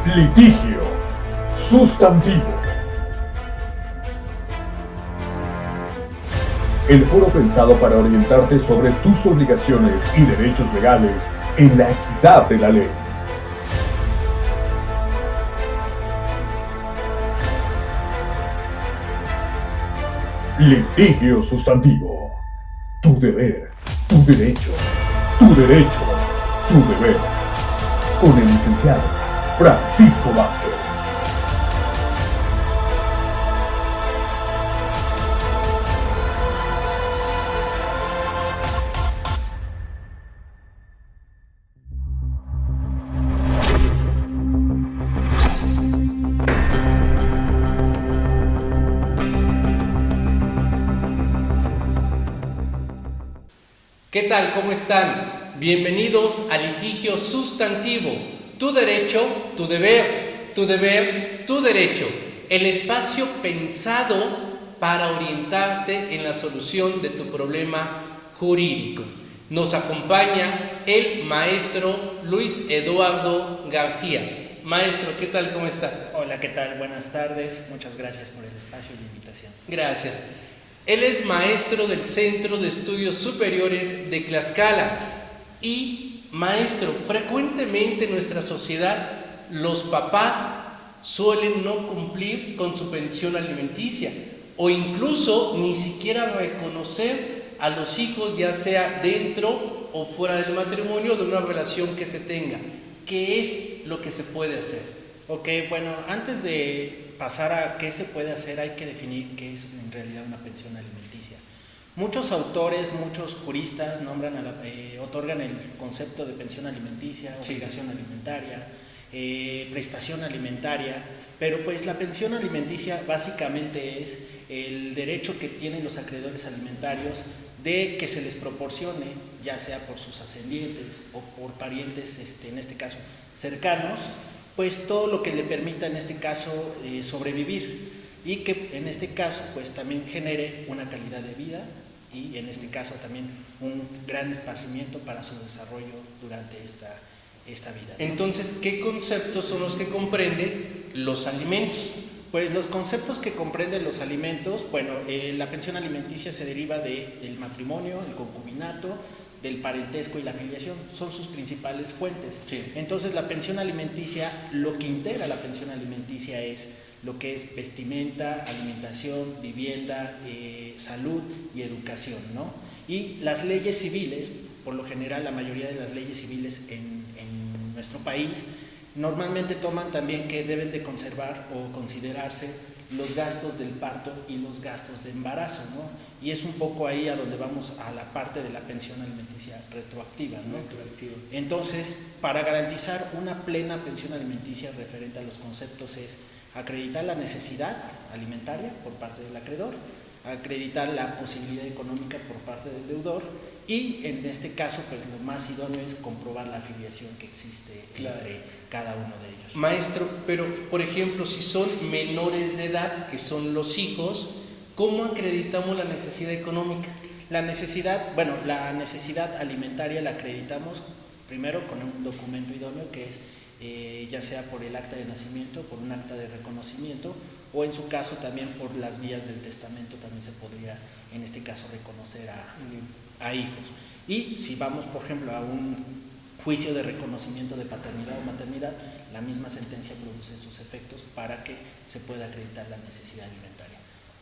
Litigio sustantivo. El foro pensado para orientarte sobre tus obligaciones y derechos legales en la equidad de la ley. Litigio sustantivo. Tu deber, tu derecho, tu derecho, tu deber. Con el licenciado Francisco Vázquez. ¿Qué tal? ¿Cómo están? Bienvenidos a Litigio Sustantivo. Tu derecho, tu deber, tu deber, tu derecho. El espacio pensado para orientarte en la solución de tu problema jurídico. Nos acompaña el maestro Luis Eduardo García. Maestro, ¿qué tal? ¿Cómo está? Hola, ¿qué tal? Buenas tardes. Muchas gracias por el espacio y la invitación. Gracias. Él es maestro del Centro de Estudios Superiores de Tlaxcala y maestro, frecuentemente en nuestra sociedad los papás suelen no cumplir con su pensión alimenticia o incluso ni siquiera reconocer a los hijos, ya sea dentro o fuera del matrimonio, de una relación que se tenga. ¿Qué es lo que se puede hacer? Ok, bueno, antes de pasar a qué se puede hacer, hay que definir qué es en realidad una pensión alimenticia. Muchos autores, muchos juristas otorgan el concepto de pensión alimenticia, obligación alimentaria, prestación alimentaria, pero pues la pensión alimenticia básicamente es el derecho que tienen los acreedores alimentarios de que se les proporcione, ya sea por sus ascendientes o por parientes, en este caso cercanos, pues todo lo que le permita en este caso sobrevivir y que en este caso pues también genere una calidad de vida y en este caso también un gran esparcimiento para su desarrollo durante esta vida, ¿no? Entonces, ¿qué conceptos son los que comprenden los alimentos? Pues los conceptos que comprenden los alimentos, bueno, la pensión alimenticia se deriva del matrimonio, el concubinato, del parentesco y la filiación, son sus principales fuentes. Sí. Entonces la pensión alimenticia, lo que integra la pensión alimenticia es lo que es vestimenta, alimentación, vivienda, salud y educación, ¿no? Y las leyes civiles, por lo general la mayoría de las leyes civiles en nuestro país, normalmente toman también que deben de conservar o considerarse los gastos del parto y los gastos de embarazo, ¿no? Y es un poco ahí a donde vamos a la parte de la pensión alimenticia retroactiva, ¿no? Entonces, para garantizar una plena pensión alimenticia referente a los conceptos es acreditar la necesidad alimentaria por parte del acreedor, acreditar la posibilidad económica por parte del deudor y en este caso pues lo más idóneo es comprobar la afiliación que existe entre cada uno de ellos. Maestro, pero por ejemplo si son menores de edad, que son los hijos, ¿cómo acreditamos la necesidad económica? La necesidad alimentaria la acreditamos primero con un documento idóneo que es ya sea por el acta de nacimiento, por un acta de reconocimiento o en su caso también por las vías del testamento también se podría en este caso reconocer a hijos. Y si vamos por ejemplo a un juicio de reconocimiento de paternidad o maternidad, la misma sentencia produce sus efectos para que se pueda acreditar la necesidad alimentaria.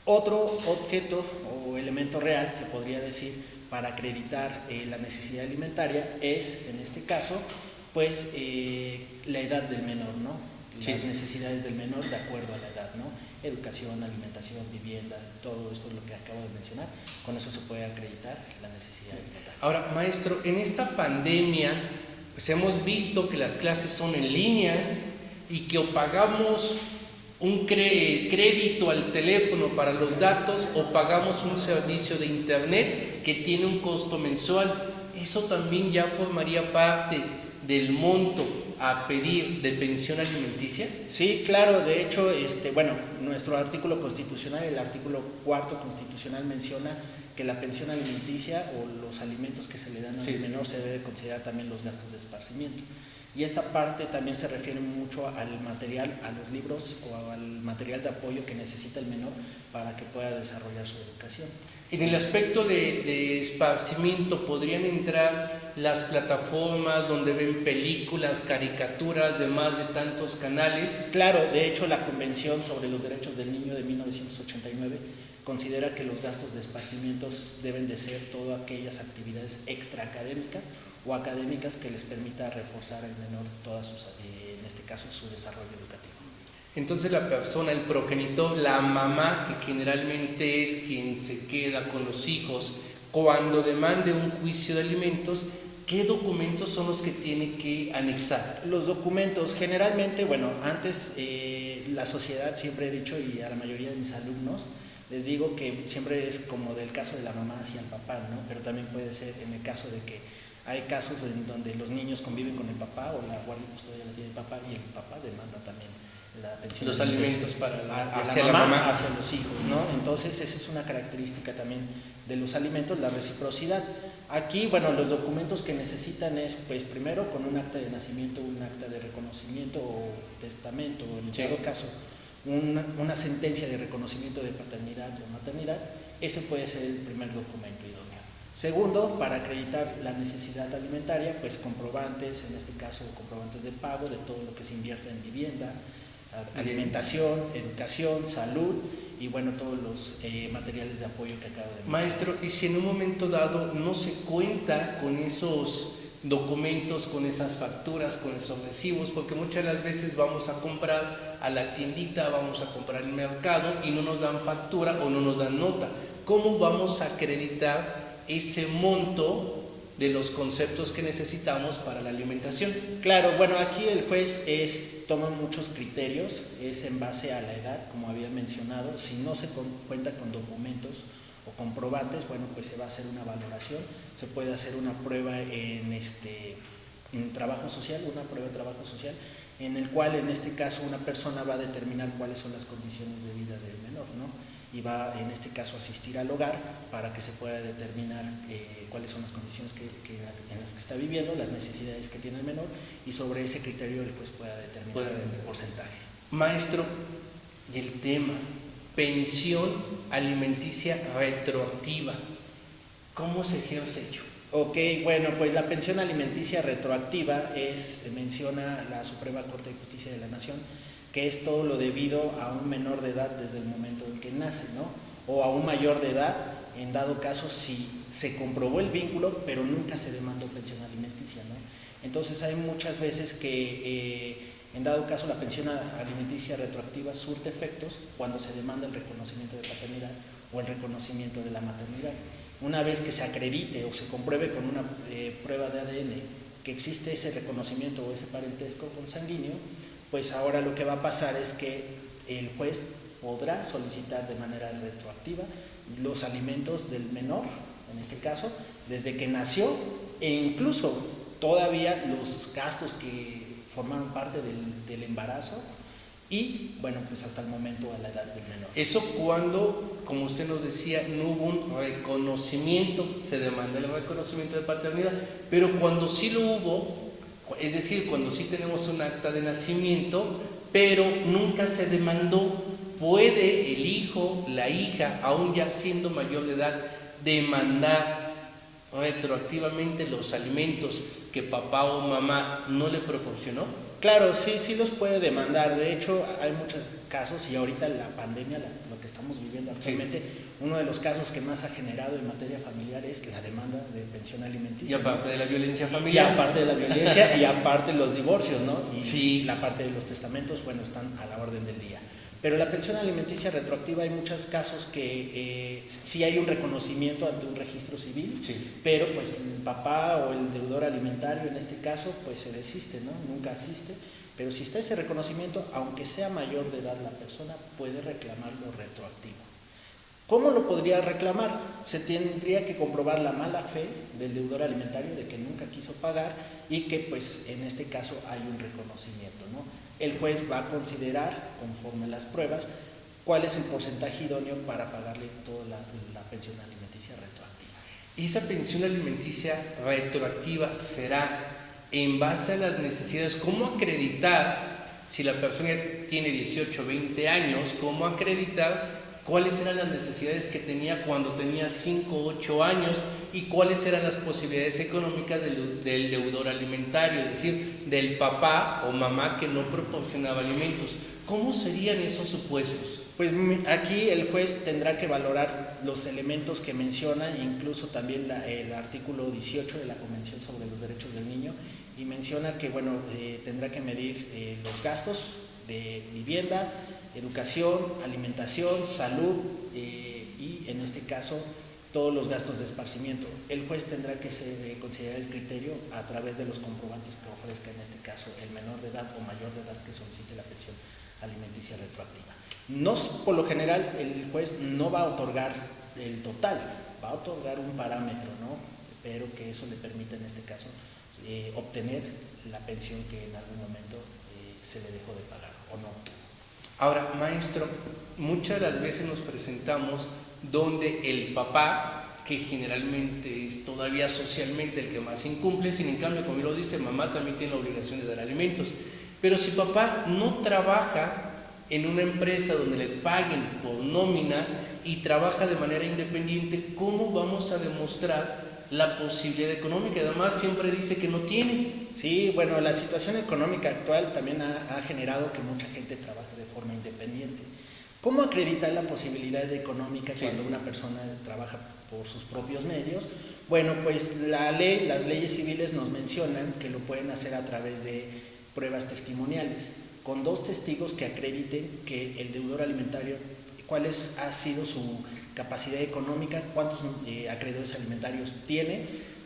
Otro objeto o elemento real, se podría decir, para acreditar la necesidad alimentaria es, en este caso, pues la edad del menor, ¿no? Las necesidades del menor de acuerdo a la edad, ¿no? Educación, alimentación, vivienda, todo esto es lo que acabo de mencionar. Con eso se puede acreditar la necesidad alimentaria. Ahora, maestro, en esta pandemia, pues hemos visto que las clases son en línea y que o pagamos un crédito al teléfono para los datos o pagamos un servicio de internet que tiene un costo mensual. Eso también ya formaría parte del monto a pedir de pensión alimenticia. Sí, claro, de hecho, nuestro artículo constitucional, el artículo 4 constitucional menciona que la pensión alimenticia o los alimentos que se le dan al menor se debe considerar también los gastos de esparcimiento. Y esta parte también se refiere mucho al material, a los libros o al material de apoyo que necesita el menor para que pueda desarrollar su educación. En el aspecto de esparcimiento, ¿podrían entrar las plataformas donde ven películas, caricaturas de más de tantos canales? Claro, de hecho la Convención sobre los Derechos del Niño de 1989 considera que los gastos de esparcimientos deben de ser todas aquellas actividades extraacadémicas o académicas que les permita reforzar al menor todas sus, en este caso, su desarrollo educativo. Entonces la persona, el progenitor, la mamá, que generalmente es quien se queda con los hijos, cuando demande un juicio de alimentos, ¿qué documentos son los que tiene que anexar? Los documentos, generalmente, bueno, antes la sociedad, siempre he dicho, y a la mayoría de mis alumnos, les digo que siempre es como del caso de la mamá hacia el papá, ¿no? Pero también puede ser en el caso de que hay casos en donde los niños conviven con el papá o la guardia y custodia la tiene el papá y el papá demanda también la pensión. Los alimentos para hacia la mamá, hacia los hijos, ¿no? Entonces esa es una característica también de los alimentos, la reciprocidad. Aquí, bueno, los documentos que necesitan es, pues primero con un acta de nacimiento, un acta de reconocimiento o testamento, o en todo caso una sentencia de reconocimiento de paternidad o maternidad. Ese puede ser el primer documento idóneo. Segundo, para acreditar la necesidad alimentaria, pues comprobantes, en este caso comprobantes de pago de todo lo que se invierte en vivienda, alimentación, educación, salud y bueno, todos los materiales de apoyo que acabo de mencionar. Maestro, y si en un momento dado no se cuenta con esos documentos, con esas facturas, con esos recibos, porque muchas de las veces vamos a comprar a la tiendita, vamos a comprar el mercado y no nos dan factura o no nos dan nota, ¿cómo vamos a acreditar ese monto de los conceptos que necesitamos para la alimentación? Claro, bueno, aquí el juez toma muchos criterios, es en base a la edad, como había mencionado. Si no se cuenta con documentos o comprobantes, bueno, pues se va a hacer una valoración, se puede hacer una prueba en trabajo social, una prueba de trabajo social, en el cual en este caso una persona va a determinar cuáles son las condiciones de vida del menor, ¿no? Y va en este caso a asistir al hogar para que se pueda determinar cuáles son las condiciones en las que está viviendo, las necesidades que tiene el menor y sobre ese criterio el juez pueda determinar el porcentaje. Maestro, y el tema, pensión alimenticia retroactiva, ¿cómo se ejerce ello? Ok, bueno, pues la pensión alimenticia retroactiva menciona la Suprema Corte de Justicia de la Nación, que es todo lo debido a un menor de edad desde el momento en que nace, ¿no? O a un mayor de edad, en dado caso si se comprobó el vínculo, pero nunca se demandó pensión alimenticia, ¿no? Entonces hay muchas veces que, en dado caso, la pensión alimenticia retroactiva surte efectos cuando se demanda el reconocimiento de paternidad o el reconocimiento de la maternidad. Una vez que se acredite o se compruebe con una prueba de ADN que existe ese reconocimiento o ese parentesco consanguíneo, pues ahora lo que va a pasar es que el juez podrá solicitar de manera retroactiva los alimentos del menor, en este caso, desde que nació e incluso todavía los gastos que formaron parte del embarazo y, bueno, pues hasta el momento a la edad del menor. Eso cuando, como usted nos decía, no hubo un reconocimiento, se demanda el reconocimiento de paternidad, pero cuando sí lo hubo, es decir, cuando sí tenemos un acta de nacimiento, pero nunca se demandó, ¿puede el hijo, la hija, aún ya siendo mayor de edad, demandar retroactivamente los alimentos que papá o mamá no le proporcionó? Claro, sí los puede demandar. De hecho, hay muchos casos y ahorita la pandemia, lo que estamos viviendo actualmente, uno de los casos que más ha generado en materia familiar es la demanda de pensión alimenticia. Y aparte de la violencia familiar. Y aparte de la violencia y aparte los divorcios, ¿no? Y sí. La parte de los testamentos, bueno, están a la orden del día. Pero la pensión alimenticia retroactiva hay muchos casos que sí hay un reconocimiento ante un registro civil, pero pues el papá o el deudor alimentario en este caso pues se desiste, ¿no? Nunca asiste, pero si está ese reconocimiento, aunque sea mayor de edad la persona puede reclamarlo retroactivo. ¿Cómo lo podría reclamar? Se tendría que comprobar la mala fe del deudor alimentario de que nunca quiso pagar y que pues en este caso hay un reconocimiento, ¿no? El juez va a considerar, conforme las pruebas, cuál es el porcentaje idóneo para pagarle toda la pensión alimenticia retroactiva. ¿Y esa pensión alimenticia retroactiva será en base a las necesidades, cómo acreditar si la persona tiene 18, 20 años, cómo acreditar cuáles eran las necesidades que tenía cuando tenía 5, 8 años y cuáles eran las posibilidades económicas del deudor alimentario, es decir, del papá o mamá que no proporcionaba alimentos. ¿Cómo serían esos supuestos? Pues aquí el juez tendrá que valorar los elementos que menciona, incluso también el artículo 18 de la Convención sobre los Derechos del Niño, y menciona que bueno, tendrá que medir los gastos de vivienda, educación, alimentación, salud y en este caso todos los gastos de esparcimiento. El juez tendrá que considerar el criterio a través de los comprobantes que ofrezca, en este caso el menor de edad o mayor de edad que solicite la pensión alimenticia retroactiva. No, por lo general el juez no va a otorgar el total, va a otorgar un parámetro, ¿no? Pero que eso le permita en este caso obtener la pensión que en algún momento se le dejó de pagar o no obtuvo. Ahora, maestro, muchas de las veces nos presentamos donde el papá, que generalmente es todavía socialmente el que más incumple, sin en cambio, como lo dice, mamá también tiene la obligación de dar alimentos. Pero si papá no trabaja en una empresa donde le paguen por nómina y trabaja de manera independiente, ¿cómo vamos a demostrar la posibilidad económica? Además, siempre dice que no tiene. Sí, bueno, la situación económica actual también ha generado que mucha gente trabaje de forma independiente. ¿Cómo acreditar la posibilidad económica cuando una persona trabaja por sus propios medios? Bueno, pues las leyes civiles nos mencionan que lo pueden hacer a través de pruebas testimoniales, con 2 testigos que acrediten que el deudor alimentario, cuál ha sido su capacidad económica, cuántos acreedores alimentarios tiene,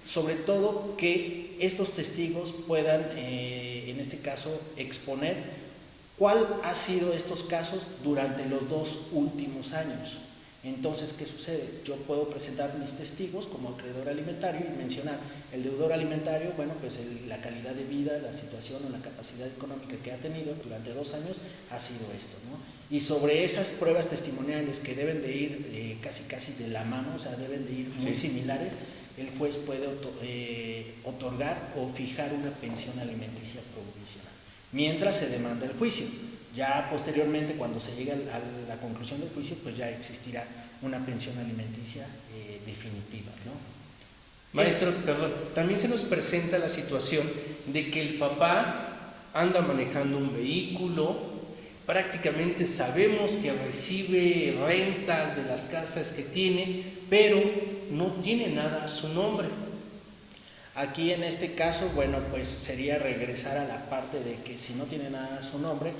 sobre todo que estos testigos puedan, en este caso, exponer cuál ha sido estos casos durante los 2 últimos años. Entonces, ¿qué sucede? Yo puedo presentar mis testigos como acreedor alimentario y mencionar el deudor alimentario, bueno, pues la calidad de vida, la situación o la capacidad económica que ha tenido durante 2 años ha sido esto, ¿no? Y sobre esas pruebas testimoniales que deben de ir casi de la mano, o sea, deben de ir muy similares, el juez puede otorgar o fijar una pensión alimenticia provisional, mientras se demanda el juicio. Ya posteriormente, cuando se llegue a la conclusión del juicio, pues ya existirá una pensión alimenticia definitiva, ¿no? Maestro, perdón, también se nos presenta la situación de que el papá anda manejando un vehículo, prácticamente sabemos que recibe rentas de las casas que tiene, pero no tiene nada a su nombre. Aquí en este caso, bueno, pues sería regresar a la parte de que si no tiene nada a su nombre,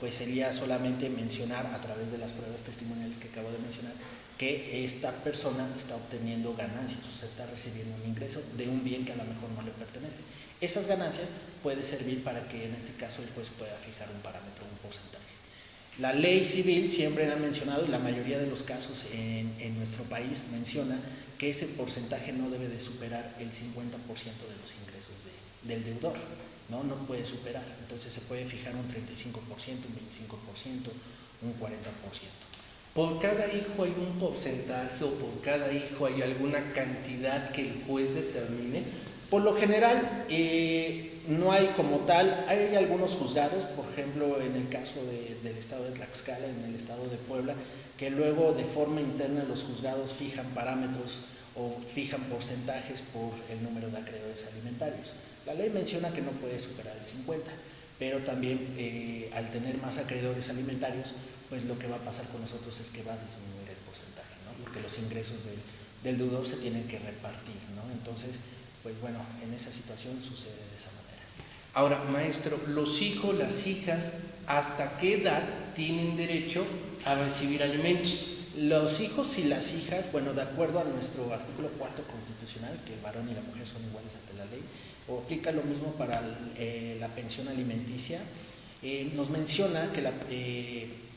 pues sería solamente mencionar a través de las pruebas testimoniales que acabo de mencionar que esta persona está obteniendo ganancias, o sea, está recibiendo un ingreso de un bien que a lo mejor no le pertenece. Esas ganancias puede servir para que en este caso el juez pueda fijar un parámetro, un porcentaje. La ley civil siempre ha mencionado, y la mayoría de los casos en nuestro país menciona que ese porcentaje no debe de superar el 50% de los ingresos del deudor. No puede superar, entonces se puede fijar un 35%, un 25%, un 40%. ¿Por cada hijo hay un porcentaje o por cada hijo hay alguna cantidad que el juez determine? Por lo general no hay como tal, hay algunos juzgados, por ejemplo en el caso del estado de Tlaxcala, en el estado de Puebla, que luego de forma interna los juzgados fijan parámetros o fijan porcentajes por el número de acreedores alimentarios. La ley menciona que no puede superar el 50, pero también al tener más acreedores alimentarios, pues lo que va a pasar con nosotros es que va a disminuir el porcentaje, ¿no? Porque los ingresos del deudor se tienen que repartir, ¿no? Entonces, pues bueno, en esa situación sucede de esa manera. Ahora, maestro, los hijos, las hijas, ¿hasta qué edad tienen derecho a recibir alimentos? Los hijos y las hijas, bueno, de acuerdo a nuestro artículo 4 constitucional, que el varón y la mujer son iguales ante la ley, o aplica lo mismo para la pensión alimenticia, nos menciona que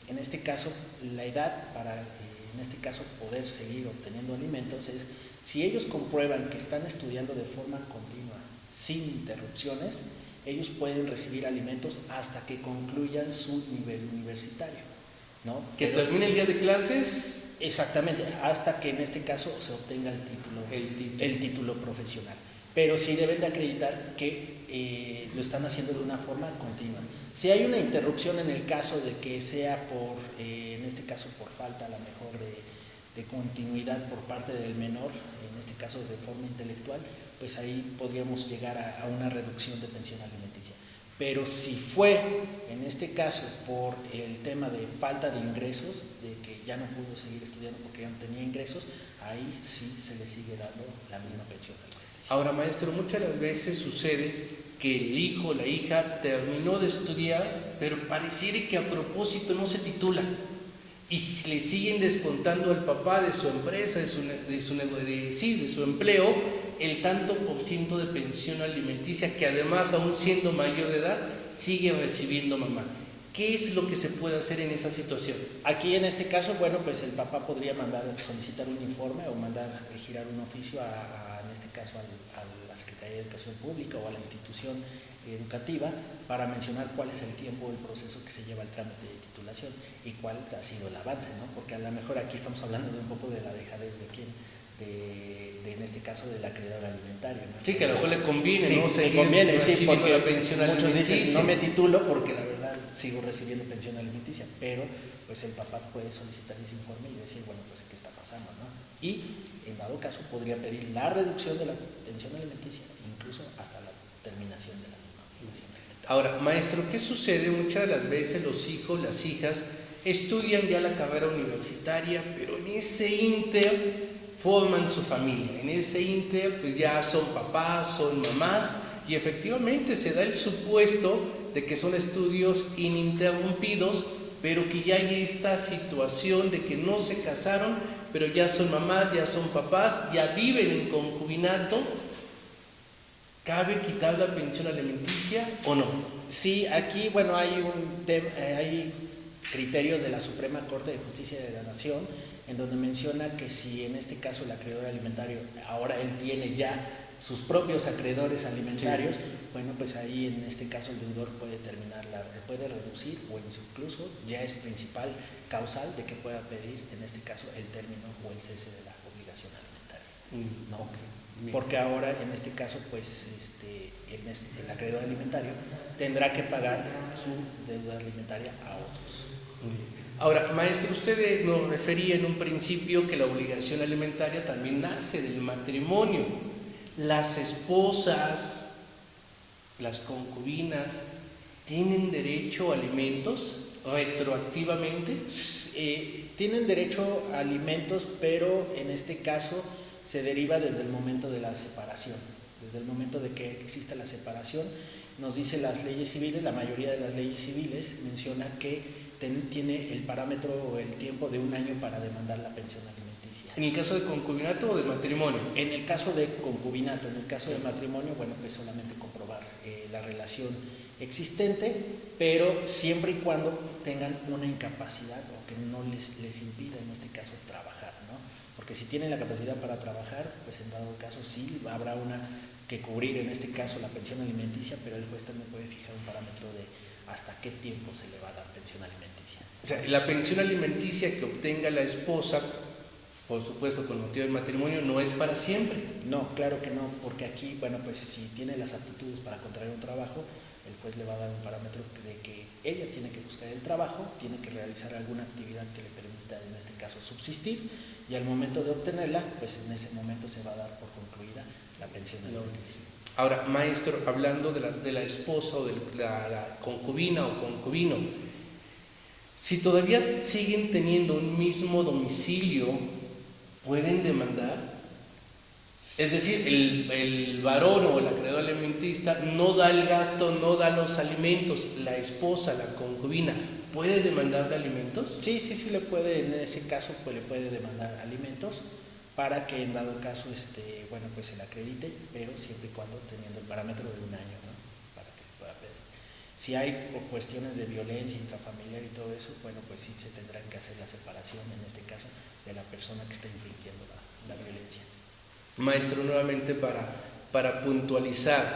en este caso la edad para en este caso poder seguir obteniendo alimentos es si ellos comprueban que están estudiando de forma continua sin interrupciones, ellos pueden recibir alimentos hasta que concluyan su nivel universitario, ¿no? ¿Que termine el día de clases? Exactamente, hasta que en este caso se obtenga el título profesional. pero sí deben de acreditar que lo están haciendo de una forma continua. Si hay una interrupción en el caso de que sea por, en este caso por falta a lo mejor de continuidad por parte del menor, en este caso de forma intelectual, pues ahí podríamos llegar a una reducción de pensión alimenticia. Pero si fue, en este caso, por el tema de falta de ingresos, de que ya no pudo seguir estudiando porque ya no tenía ingresos, ahí sí se le sigue dando la misma pensión alimenticia. Ahora, maestro, muchas veces sucede que el hijo o la hija terminó de estudiar, pero pareciera que a propósito no se titula. Y si le siguen descontando al papá de su empresa, de su empleo, el tanto por ciento de pensión alimenticia que además, aún siendo mayor de edad, sigue recibiendo mamá. ¿Qué es lo que se puede hacer en esa situación? Aquí en este caso, bueno, pues el papá podría solicitar un informe o mandar girar un oficio en este caso a la Secretaría de Educación Pública o a la institución educativa para mencionar cuál es el tiempo del proceso que se lleva el trámite de titulación y cuál ha sido el avance, ¿no? Porque a lo mejor aquí estamos hablando de un poco de la dejadez de quién, en este caso del acreedor alimentario, ¿no? Sí, que a lo mejor le conviene, sí, ¿no? le conviene, sí, porque la pensión muchos alimenticia. dicen no me titulo porque la verdad sigo recibiendo pensión alimenticia, pero pues el papá puede solicitar ese informe y decir, bueno, pues qué está pasando, ¿no? Y en dado caso podría pedir la reducción de la pensión alimenticia, incluso hasta la terminación de la misma pensión alimenticia. Ahora, maestro, ¿qué sucede? Muchas de las veces los hijos, las hijas, estudian ya la carrera universitaria, pero en ese inter forman su familia. En ese inter, pues ya son papás, son mamás, y efectivamente se da el supuesto de que son estudios ininterrumpidos, pero que ya hay esta situación de que no se casaron, pero ya son mamás, ya son papás, ya viven en concubinato. ¿Cabe quitar la pensión alimenticia o no? Sí, aquí, bueno, hay hay criterios de la Suprema Corte de Justicia de la Nación, en donde menciona que si en este caso el acreedor alimentario, ahora él tiene ya sus propios acreedores alimentarios, sí, bueno, pues ahí en este caso el deudor puede puede reducir o incluso ya es principal causal de que pueda pedir en este caso el término o el cese de la obligación alimentaria. ¿No? Okay. Porque ahora en este caso pues el acreedor alimentario tendrá que pagar su deuda alimentaria a otros. Ahora, maestro, usted nos refería en un principio que la obligación alimentaria también nace del matrimonio. Las esposas, las concubinas, ¿tienen derecho a alimentos retroactivamente? Tienen derecho a alimentos, pero en este caso se deriva desde el momento de la separación. Desde el momento de que existe la separación, nos dice las leyes civiles, la mayoría de las leyes civiles menciona que tiene el parámetro o el tiempo de 1 año para demandar la pensión alimenticia. ¿En el caso de concubinato o de matrimonio? En el caso de concubinato, en el caso de matrimonio, bueno, pues solamente comprobar la relación existente, pero siempre y cuando tengan una incapacidad o que no les impida en este caso trabajar, ¿no? Porque si tienen la capacidad para trabajar, pues en dado caso sí habrá una que cubrir en este caso la pensión alimenticia, pero el juez también puede fijar un parámetro de hasta qué tiempo se le va a dar pensión alimenticia. O sea, la pensión alimenticia que obtenga la esposa, por supuesto con motivo del matrimonio, no es para siempre. No, claro que no, porque aquí, bueno, pues si tiene las aptitudes para contraer un trabajo, el juez le va a dar un parámetro de que ella tiene que buscar el trabajo, tiene que realizar alguna actividad que le permita, en este caso, subsistir, y al momento de obtenerla, pues en ese momento se va a dar por concluida la pensión alimenticia. Ahora, maestro, hablando de la esposa o de la concubina o concubino, si todavía siguen teniendo un mismo domicilio, ¿pueden demandar? Es decir, el varón o el acreedor alimentista no da el gasto, no da los alimentos, la esposa, la concubina, ¿puede demandar de alimentos? Sí, le puede, en ese caso, pues le puede demandar alimentos para que en dado caso, bueno, pues se la acredite, pero siempre y cuando teniendo el parámetro de 1 año, ¿no? Para que pueda pedir. Si hay cuestiones de violencia intrafamiliar y todo eso, bueno, pues sí se tendrá que hacer la separación, en este caso, de la persona que está infringiendo la violencia. Maestro, nuevamente para puntualizar,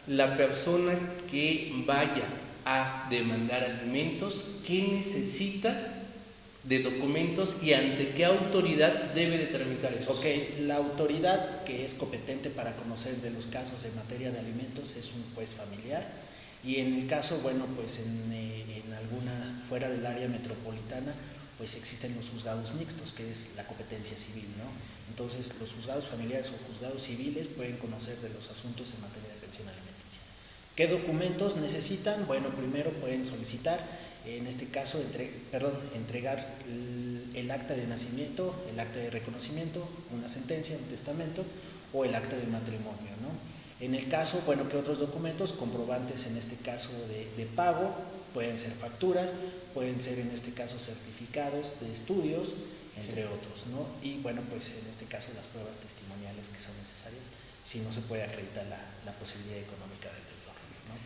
la persona que vaya a demandar alimentos, ¿qué necesita de documentos y ante qué autoridad debe de tramitar eso? Ok, la autoridad que es competente para conocer de los casos en materia de alimentos es un juez familiar, y en el caso, bueno, pues en alguna fuera del área metropolitana, pues existen los juzgados mixtos, que es la competencia civil, ¿no? Entonces, los juzgados familiares o juzgados civiles pueden conocer de los asuntos en materia de pensión alimenticia. ¿Qué documentos necesitan? Bueno, primero pueden solicitar, en este caso, entregar el acta de nacimiento, el acta de reconocimiento, una sentencia, un testamento o el acta de matrimonio, ¿no? En el caso, bueno, ¿qué otros documentos? Comprobantes, en este caso, de pago, pueden ser facturas, pueden ser, en este caso, certificados de estudios, entre otros, ¿no? Y, bueno, pues en este caso, las pruebas testimoniales que son necesarias, si no se puede acreditar la posibilidad económica del deudor, ¿no?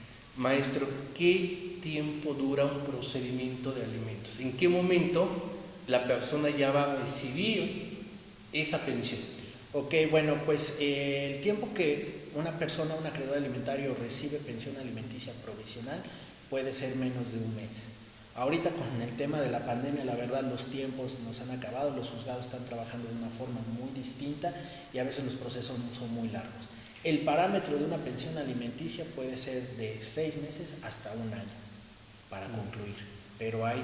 Maestro, ¿qué tiempo dura un procedimiento de alimentos? ¿En qué momento la persona ya va a recibir esa pensión? Ok, bueno, pues el tiempo que una persona, un acreedor alimentario, recibe pensión alimenticia provisional puede ser menos de un mes. Ahorita con el tema de la pandemia, la verdad, los tiempos nos han acabado, los juzgados están trabajando de una forma muy distinta y a veces los procesos son muy largos. El parámetro de una pensión alimenticia puede ser de 6 meses hasta un año para concluir, pero hay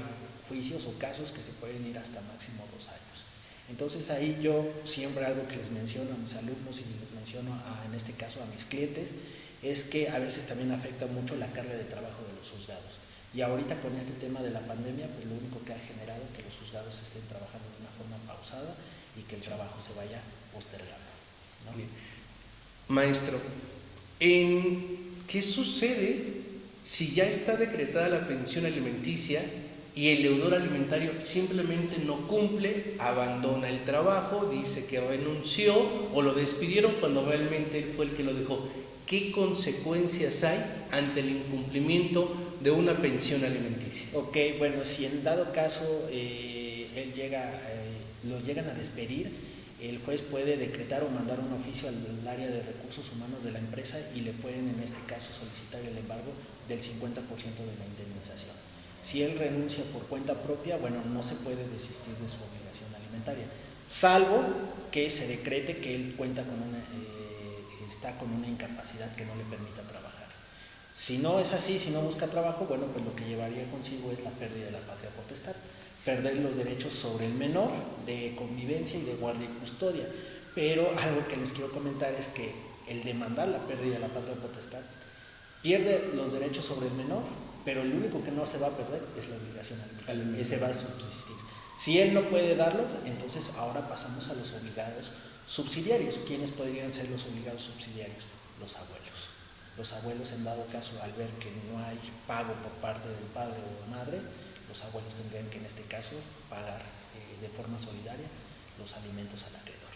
juicios o casos que se pueden ir hasta máximo 2 años. Entonces ahí yo siempre algo que les menciono a mis alumnos y les menciono en este caso a mis clientes es que a veces también afecta mucho la carga de trabajo de los juzgados. Y ahorita con este tema de la pandemia, pues lo único que ha generado que los juzgados estén trabajando de una forma pausada y que el trabajo se vaya postergando, ¿no? Bien. Maestro, ¿qué sucede si ya está decretada la pensión alimenticia y el deudor alimentario simplemente no cumple, abandona el trabajo, dice que renunció o lo despidieron cuando realmente él fue el que lo dejó? ¿Qué consecuencias hay ante el incumplimiento de una pensión alimenticia? Ok, bueno, si en dado caso lo llegan a despedir, el juez puede decretar o mandar un oficio al área de recursos humanos de la empresa y le pueden, en este caso, solicitar el embargo del 50% de la indemnización. Si él renuncia por cuenta propia, bueno, no se puede desistir de su obligación alimentaria, salvo que se decrete que él cuenta con está con una incapacidad que no le permita trabajar. Si no es así, si no busca trabajo, bueno, pues lo que llevaría consigo es la pérdida de la patria potestad, perder los derechos sobre el menor de convivencia y de guardia y custodia. Pero algo que les quiero comentar es que el demandar la pérdida de la patria potestad pierde los derechos sobre el menor, pero el único que no se va a perder es la obligación alimentaria, ese va a subsistir. Si él no puede darlo, entonces ahora pasamos a los obligados subsidiarios. ¿Quiénes podrían ser los obligados subsidiarios? Los abuelos. Los abuelos, en dado caso, al ver que no hay pago por parte del padre o madre, los abuelos tendrían que, en este caso, pagar de forma solidaria los alimentos al acreedor.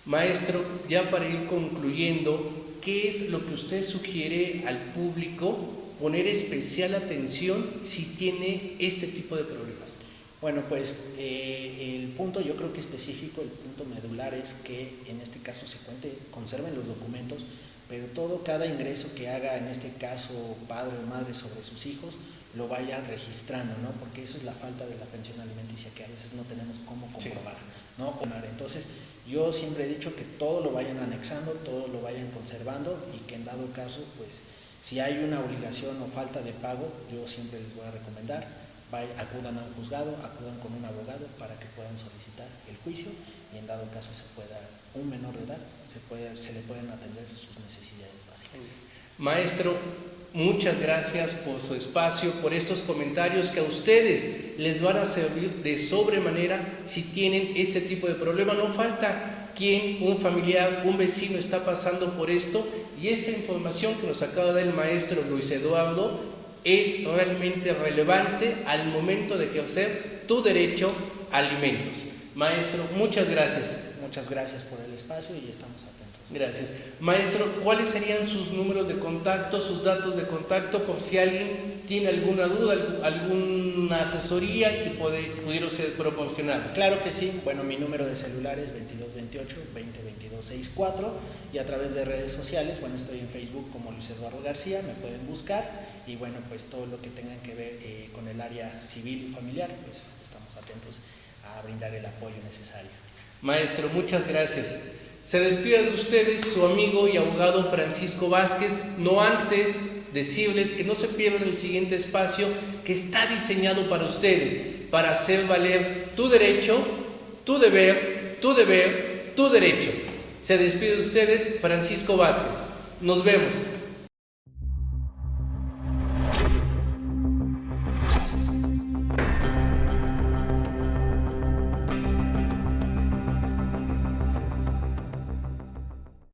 Maestro, ya para ir concluyendo, ¿qué es lo que usted sugiere al público poner especial atención si tiene este tipo de problemas? Bueno, pues el punto, yo creo que específico, el punto medular es que en este caso conserven los documentos, pero cada ingreso que haga, en este caso padre o madre, sobre sus hijos, lo vaya registrando, ¿no? Porque eso es la falta de la pensión alimenticia, que a veces no tenemos cómo comprobar, ¿no? Entonces, yo siempre he dicho que todo lo vayan anexando, todo lo vayan conservando y que en dado caso, pues, si hay una obligación o falta de pago, yo siempre les voy a recomendar, acudan a un juzgado, acudan con un abogado para que puedan solicitar el juicio y en dado caso un menor de edad, se le pueden atender sus necesidades básicas. Maestro, muchas gracias por su espacio, por estos comentarios que a ustedes les van a servir de sobremanera si tienen este tipo de problema. No falta un familiar, un vecino está pasando por esto y esta información que nos acaba de dar el maestro Luis Eduardo es realmente relevante al momento de ejercer tu derecho a alimentos. Maestro, muchas gracias. Muchas gracias por el espacio y estamos atentos. Gracias. Maestro, ¿cuáles serían sus números de contacto, sus datos de contacto, por si alguien tiene alguna duda, alguna asesoría que pudiera ser proporcionada? Claro que sí. Bueno, mi número de celular es 2228-202264 y a través de redes sociales, bueno, estoy en Facebook como Luis Eduardo García, me pueden buscar y bueno, pues todo lo que tengan que ver con el área civil y familiar, pues estamos atentos a brindar el apoyo necesario. Maestro, muchas gracias. Se despide de ustedes su amigo y abogado Francisco Vázquez, no antes decirles que no se pierdan el siguiente espacio que está diseñado para ustedes, para hacer valer tu derecho, tu deber, tu deber, tu derecho. Se despide de ustedes Francisco Vázquez. Nos vemos.